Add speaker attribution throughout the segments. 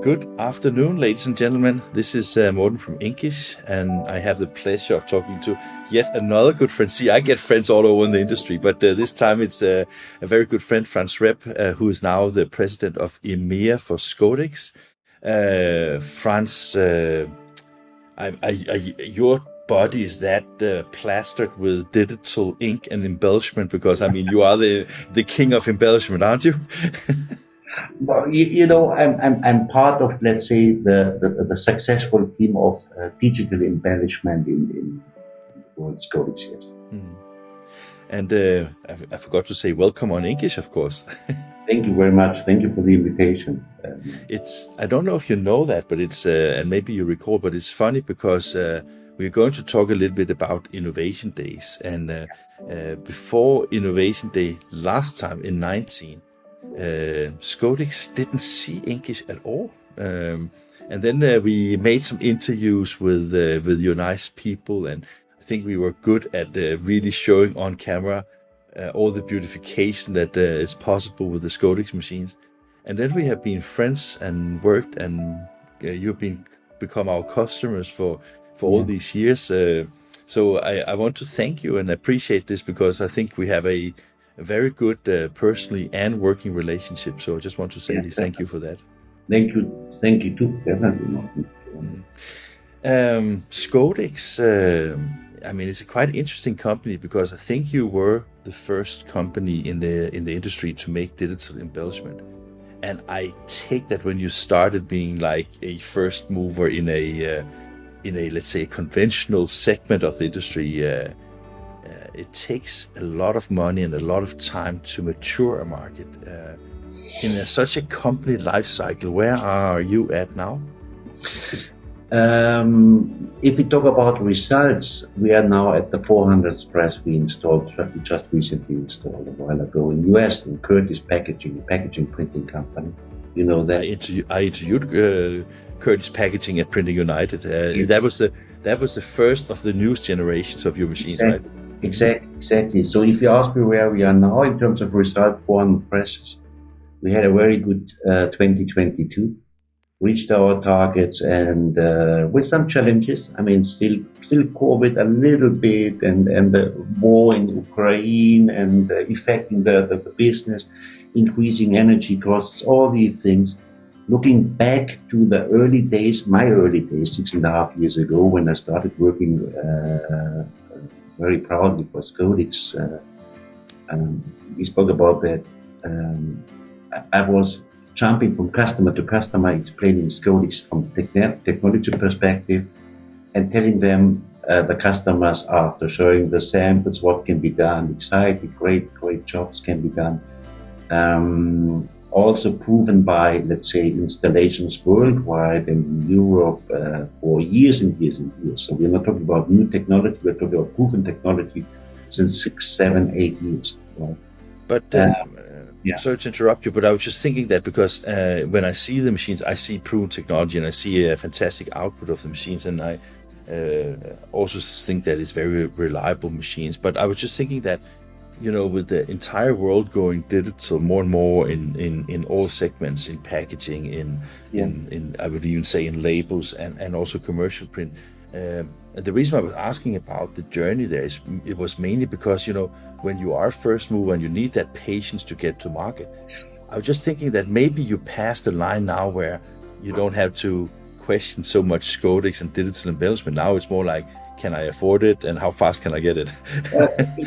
Speaker 1: Good afternoon, ladies and gentlemen. This is Morten from INKISH, and I have the pleasure of talking to yet another good friend. See, I get friends all over in the industry, but this time it's a very good friend, Franz Repp, who is now the President of EMEA for Scodix. Franz, your body is that plastered with digital ink and embellishment, because I mean you are the king of embellishment, aren't you?
Speaker 2: Well, I'm part of, let's say, the successful team of digital embellishment in World Scodix, yes.
Speaker 1: Mm. And I forgot to say welcome on INKISH, of course.
Speaker 2: Thank you very much. Thank you for the invitation.
Speaker 1: I don't know if you know that, but it's and maybe you recall, but it's funny because we're going to talk a little bit about Innovation Days, and before Innovation Day last time in 2019. Scodix didn't see INKISH at all, and then we made some interviews with your nice people, and I think we were good at really showing on camera all the beautification that is possible with the Scodix machines. And then we have been friends and worked, and you've become our customers for all these years. So I want to thank you and appreciate this, because I think we have a very good personally and working relationship. So I just want to say thank you for that.
Speaker 2: Thank you too, definitely.
Speaker 1: Scodix, I mean, it's a quite interesting company, because I think you were the first company in the industry to make digital embellishment. And I take that when you started being like a first mover in a let's say a conventional segment of the industry, it takes a lot of money and a lot of time to mature a market. In such a company life cycle, where are you at now?
Speaker 2: If we talk about results, we are now at the 400th press we just recently installed a while ago in US, in Curtis Packaging printing company. You know that?
Speaker 1: I interviewed Curtis Packaging at Printing United. Yes. That was the first of the newest generations of your machines, right?
Speaker 2: Exactly. So if you ask me where we are now in terms of result, 400 presses, we had a very good 2022, reached our targets, and with some challenges. I mean, still COVID a little bit, and the war in Ukraine, and affecting the business, increasing energy costs, all these things. Looking back to the early days, my early days, 6.5 years ago, when I started working very proudly for Scodix, we spoke about that. I was jumping from customer to customer, explaining Scodix from the technology perspective, and telling them, the customers, after showing the samples, what can be done, exciting, great jobs can be done. Also proven by, let's say, installations worldwide and in Europe for years and years and years. So we're not talking about new technology, we're talking about proven technology since 6, 7, 8 years. Right?
Speaker 1: But sorry to interrupt you, but I was just thinking that because when I see the machines, I see proven technology and I see a fantastic output of the machines, and I also think that it's very reliable machines. But I was just thinking that, you know, with the entire world going digital more and more in all segments, in packaging, in I would even say in labels and also commercial print. The reason I was asking about the journey there is it was mainly because, you know, when you are first mover and you need that patience to get to market, I was just thinking that maybe you passed the line now where you don't have to question so much Scodix and digital embellishment. Now it's more like, can I afford it, and how fast can I get it?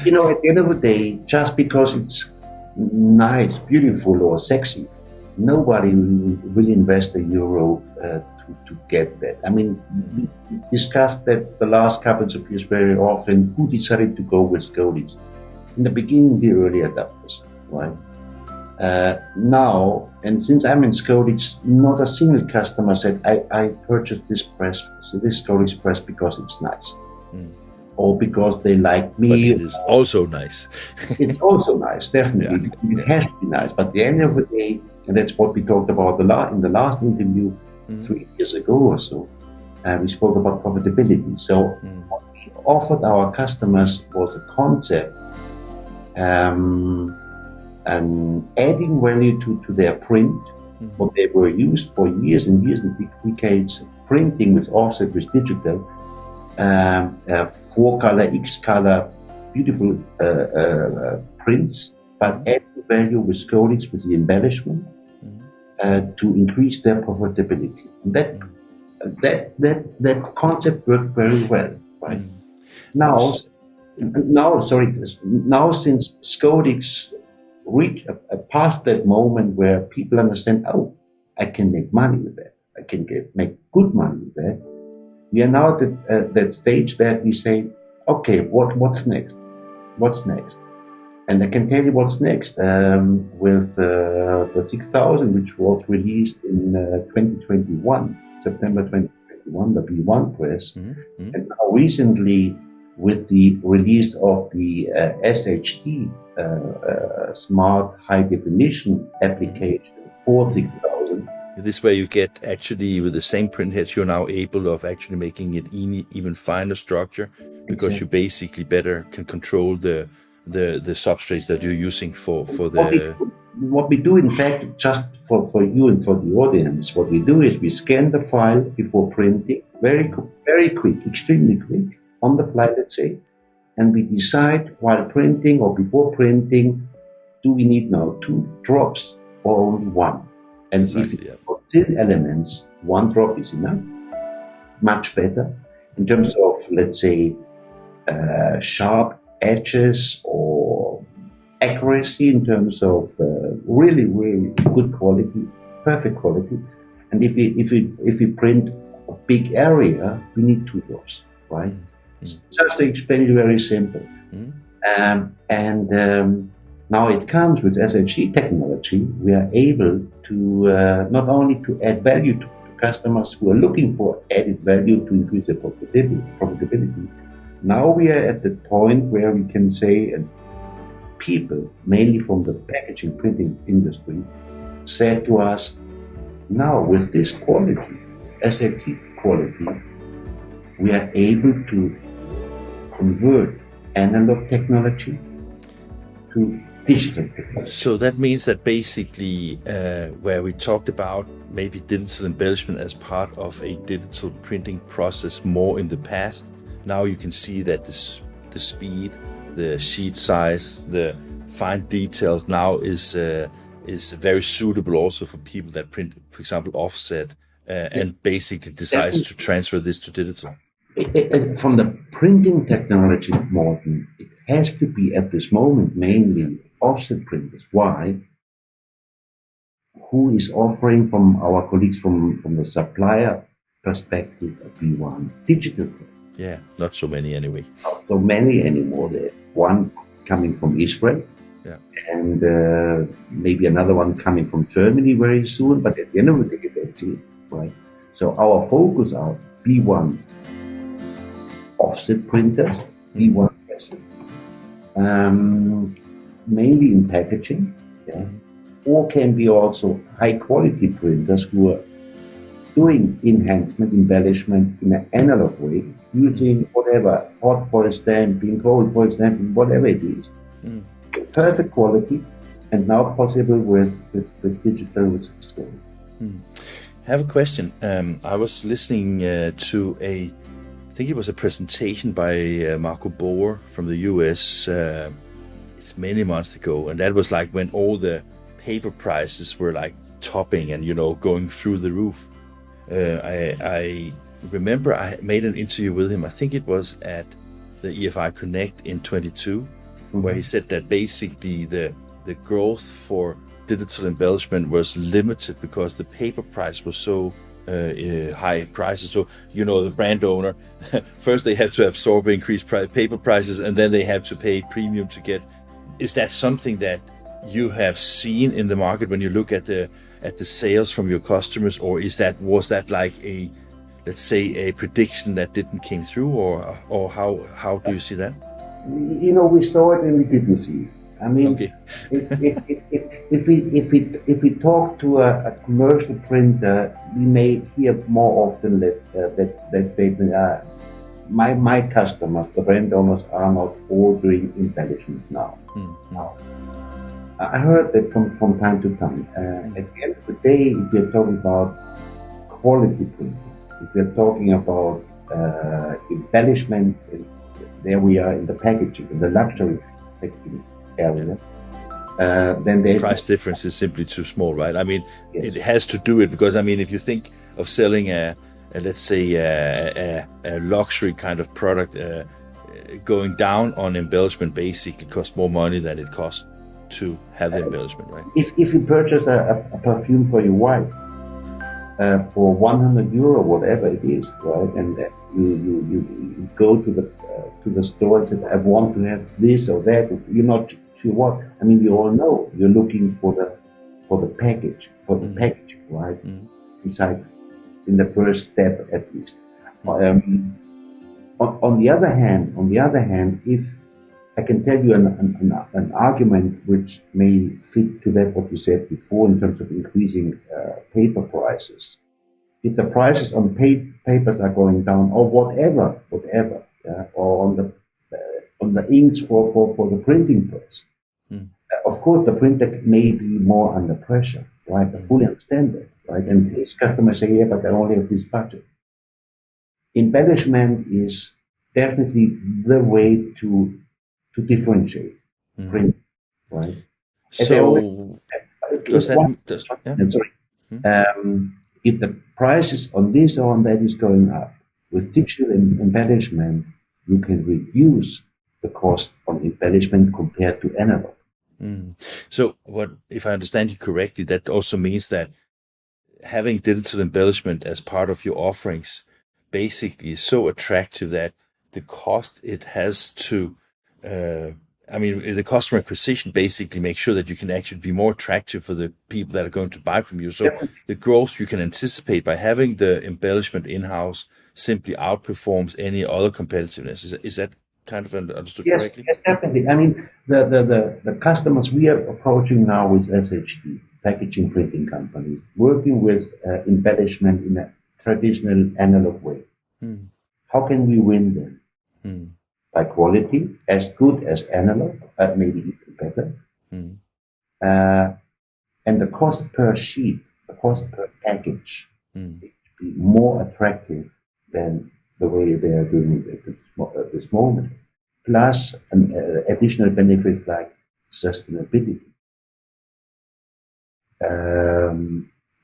Speaker 2: You know, at the end of the day, just because it's nice, beautiful, or sexy, nobody will invest €1 to get that. I mean, we discussed that the last couple of years very often. Who decided to go with Scodix? In the beginning, the early adopters, right? Now, and since I'm in Scodix, not a single customer said, I purchased this Scodix press because it's nice. Or because they like me.
Speaker 1: But it is also nice.
Speaker 2: It's also nice, definitely. Yeah. It has to be nice. But at the end of the day, and that's what we talked about in the last interview 3 years ago or so, we spoke about profitability. So what we offered our customers was a concept and adding value to their print What they were used for years and years and decades, printing with offset with digital, 4-color, X-color, beautiful prints, but adding value with Scodix, with the embellishment, to increase their profitability. And that concept worked very well, right? Now, since Scodix reached past that moment where people understand, oh, I can make money with that, I can make good money with that. We are now at that stage that we say, okay, what's next? What's next? And I can tell you what's next with the 6000, which was released in 2021, September 2021, the B1 press. And now recently with the release of the SHD, Smart High Definition application for 6000.
Speaker 1: This way you get actually with the same print heads, you're now able of actually making it even finer structure, because you basically better can control the substrates that you're using for the...
Speaker 2: What we do, in fact, just for you and for the audience, what we do is we scan the file before printing, very quick, extremely quick, on the fly, let's say, and we decide while printing or before printing, do we need now 2 drops or only 1? And if it's for thin elements, 1 drop is enough, much better. In terms of, let's say, sharp edges or accuracy, in terms of really good quality, perfect quality. And if we print a big area, we need 2 drops, right? Just to explain it very simple. Now it comes with SHD technology. We are able to not only to add value to customers who are looking for added value to increase their profitability. Now we are at the point where we can say, and people, mainly from the packaging printing industry, said to us, now with this quality, SHD quality, we are able to convert analog technology to digital technology.
Speaker 1: So that means that basically where we talked about maybe digital embellishment as part of a digital printing process more in the past, now you can see that the speed, the sheet size, the fine details now is very suitable also for people that print, for example, offset and basically decides to transfer this to digital.
Speaker 2: From the printing technology, Morten, it has to be at this moment mainly offset printers. Why? Who is offering from our colleagues from the supplier perspective a B1 digital print?
Speaker 1: Yeah, not so many anyway.
Speaker 2: Not so many anymore. There's one coming from Israel, and maybe another one coming from Germany very soon. But at the end of the day, that's it, right? So our focus are B1 offset printers, B1 presses, mainly in packaging, or can be also high quality printers who are doing enhancement, embellishment in an analog way, using whatever, hot foil stamping, cold foil stamping, whatever it is. Perfect quality, and now possible with digital with Scodix.
Speaker 1: I have a question. I was listening to I think it was a presentation by Marco Boer from the US. It's many months ago, and that was like when all the paper prices were like topping and going through the roof. I remember I made an interview with him. I think it was at the EFI Connect in 22, where he said that basically the growth for digital embellishment was limited because the paper price was so high prices. So the brand owner first they have to absorb increased paper prices, and then they have to pay premium to get. Is that something that you have seen in the market when you look at the sales from your customers, or was that like a, let's say, a prediction that didn't came through, or how do you see that?
Speaker 2: We saw it and we didn't see it. I mean, okay. if we talk to a commercial printer, we may hear more often that statement. My customers, the brand owners, are not ordering embellishment now. I heard that from time to time. At the end of the day, if you're talking about quality printing, if you're talking about embellishment, there we are in the packaging, in the luxury packaging area, then there's
Speaker 1: Price difference is simply too small, right? I mean,
Speaker 2: yes.
Speaker 1: it has to do it because, I mean, if you think of selling let's say a luxury kind of product, going down on embellishment basically costs more money than it costs to have the embellishment, right?
Speaker 2: If you purchase a perfume for your wife for 100 euro, whatever it is, right, and you go to the store and say, I want to have this or that, you're not sure what. I mean, we all know you're looking for the package, packaging, right? Besides, in the first step at least. On the other hand, if I can tell you an argument which may fit to that what you said before in terms of increasing paper prices. If the prices on papers are going down, or whatever, yeah, or on the inks for the printing press, of course the printer may be more under pressure, right? I fully understand that, right? And his customers say, yeah, but I only have this budget. Embellishment is definitely the way to differentiate print, right?
Speaker 1: So does that
Speaker 2: I'm sorry. If the prices on this or on that is going up, with digital embellishment, you can reduce the cost on embellishment compared to analog.
Speaker 1: So what, if I understand you correctly, that also means that having digital embellishment as part of your offerings basically is so attractive that the cost it has to, I mean, the customer acquisition basically makes sure that you can actually be more attractive for the people that are going to buy from you. So the growth you can anticipate by having the embellishment in-house simply outperforms any other competitiveness. Is that kind of understood correctly?
Speaker 2: Yes, definitely. I mean, the customers we are approaching now with SHD, packaging printing companies, working with embellishment in a traditional analog way. How can we win them? By quality, as good as analog, maybe even better. And the cost per sheet, the cost per package, needs to be more attractive than the way they are doing it at this moment. Plus additional benefits like sustainability.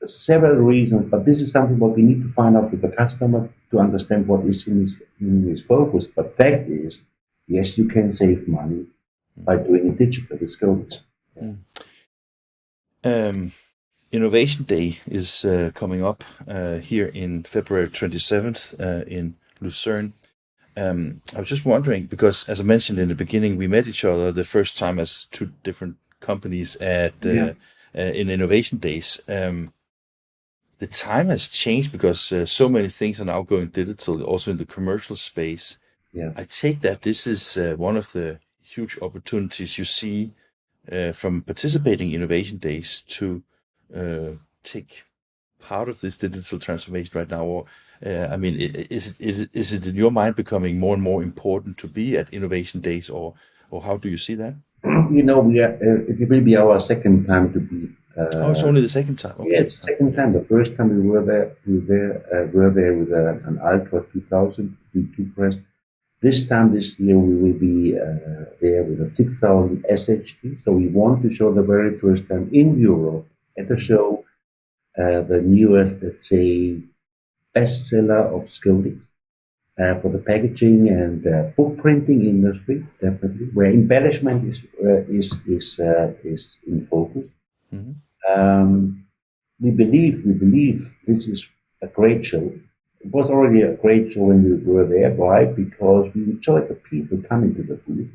Speaker 2: Several reasons, but this is something what we need to find out with the customer to understand what is in his focus. But fact is, yes, you can save money by doing it digital with Scodix.
Speaker 1: Innovation Day is coming up here in February 27th in Lucerne. I was just wondering, because as I mentioned in the beginning, we met each other the first time as two different companies at in Innovation Days. The time has changed because so many things are now going digital, also in the commercial space.
Speaker 2: Yeah.
Speaker 1: I take that this is one of the huge opportunities you see from participating in Innovation Days to take part of this digital transformation right now. Or I mean, is it in your mind becoming more and more important to be at Innovation Days, or how do you see that?
Speaker 2: You know, we are. It will be our second time to be.
Speaker 1: Oh, it's only the second time. Okay.
Speaker 2: Yeah, it's the second time. The first time we were there, were there with an Ultra 2000 B2 press. This time, this year, we will be there with a 6000 SHD. So we want to show the very first time in Europe at the show the newest, let's say, bestseller of Scodix for the packaging and book printing industry, definitely, where embellishment is in focus. We believe this is a great show. It was already a great show when we were there. Why? Because we enjoyed the people coming to the booth.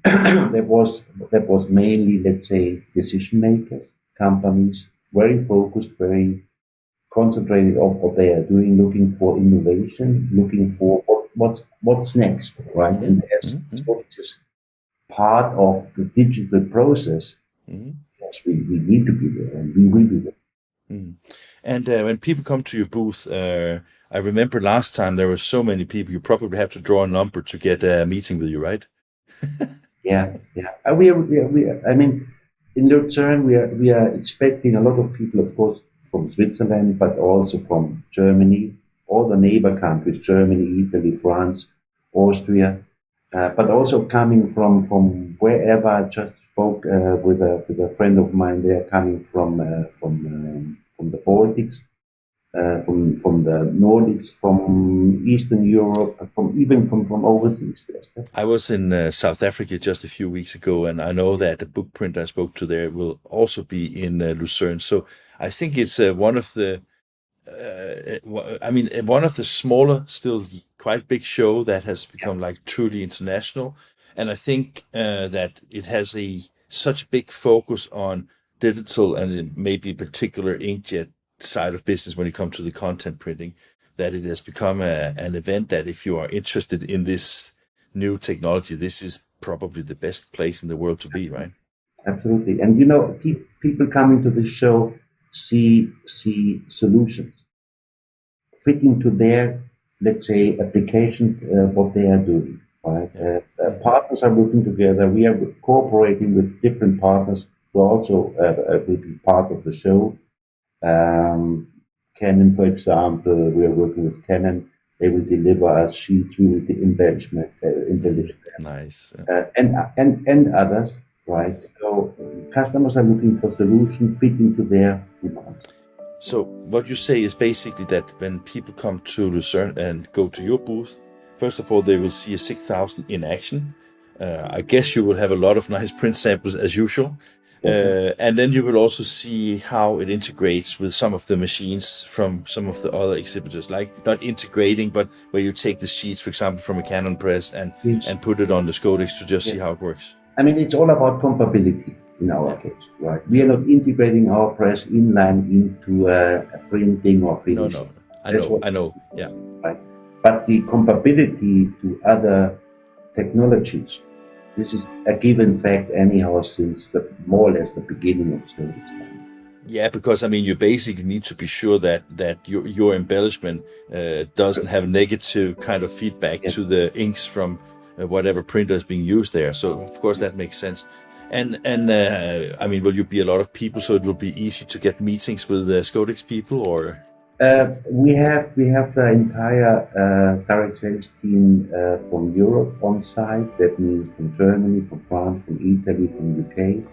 Speaker 2: That was mainly, let's say, decision makers, companies, very focused, very concentrated on what they are doing, looking for innovation, looking for what's next, right? And as Scodix is part of the digital process, yes, we need to be there, and we will be there.
Speaker 1: And when people come to your booth, I remember last time there were so many people, you probably have to draw a number to get a meeting with you, right?
Speaker 2: Yeah. I mean, in return, we are expecting a lot of people, of course, from Switzerland, but also from Germany, all the neighbor countries, Germany, Italy, France, Austria, but also coming from wherever. I just spoke with a friend of mine. They are coming from the Baltics, from the Nordics, from Eastern Europe, from overseas. Yes.
Speaker 1: I was in South Africa just a few weeks ago, and I know that the book print I spoke to there will also be in Lucerne. So I think it's one of the one of the smaller, still quite big show that has become like truly international. And I think that it has such a big focus on digital and maybe particular inkjet side of business when it comes to the content printing, that it has become an event that if you are interested in this new technology, this is probably the best place in the world to be, right?
Speaker 2: Absolutely. And people coming to this show see solutions fitting to their, let's say, application, what they are doing. Right? Partners are working together. We are cooperating with different partners who also will be part of the show. Canon, for example, we are working with Canon. They will deliver us sheets. We will do embellishment,
Speaker 1: Nice.
Speaker 2: and others. Right. So customers are looking for solutions fitting to their demands.
Speaker 1: So what you say is basically that when people come to Lucerne and go to your booth, first of all, they will see a 6000 in action. I guess you will have a lot of nice print samples as usual. And then you will also see how it integrates with some of the machines from some of the other exhibitors, like not integrating, but where you take the sheets, for example, from a Canon press and put it on the Scodix to just see how it works.
Speaker 2: I mean, it's all about compatibility in our case, right? We are not integrating our press inline into a printing or finishing.
Speaker 1: No, I know, yeah.
Speaker 2: Right? But the compatibility to other technologies, this is a given fact anyhow since more or less the beginning of Scodix time.
Speaker 1: Yeah, because I mean, you basically need to be sure that your embellishment doesn't have negative kind of feedback to the inks from whatever printer is being used there. So of course that makes sense. And I mean, will you be a lot of people, so it will be easy to get meetings with the Scodix people, or?
Speaker 2: We have the entire direct sales team from Europe on site. That means from Germany, from France, from Italy, from UK.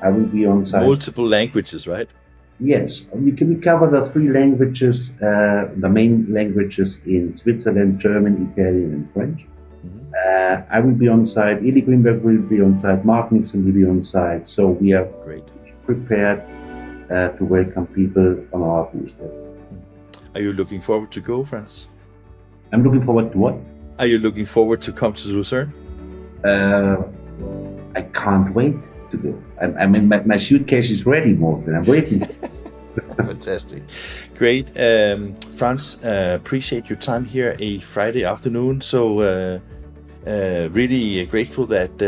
Speaker 2: I will be on site.
Speaker 1: Multiple languages, right?
Speaker 2: Yes, we cover the three languages, the main languages in Switzerland: German, Italian, and French. I will be on site. Eli Greenberg will be on site. Mark Nixon will be on site. So we are prepared to welcome people on our booth.
Speaker 1: Are you looking forward to go, Franz?
Speaker 2: I'm looking forward to what?
Speaker 1: Are you looking forward to come to Lucerne?
Speaker 2: I can't wait to go. I mean, my suitcase is ready, Morten. I'm waiting.
Speaker 1: Fantastic. Great. Franz, appreciate your time here a Friday afternoon. So really grateful that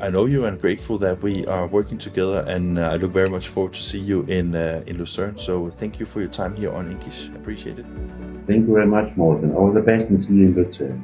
Speaker 1: I know you, and grateful that we are working together, and I look very much forward to see you in Lucerne. So thank you for your time here on INKISH. Appreciate it.
Speaker 2: Thank you very much, Morten. All the best, and see you in Lucerne.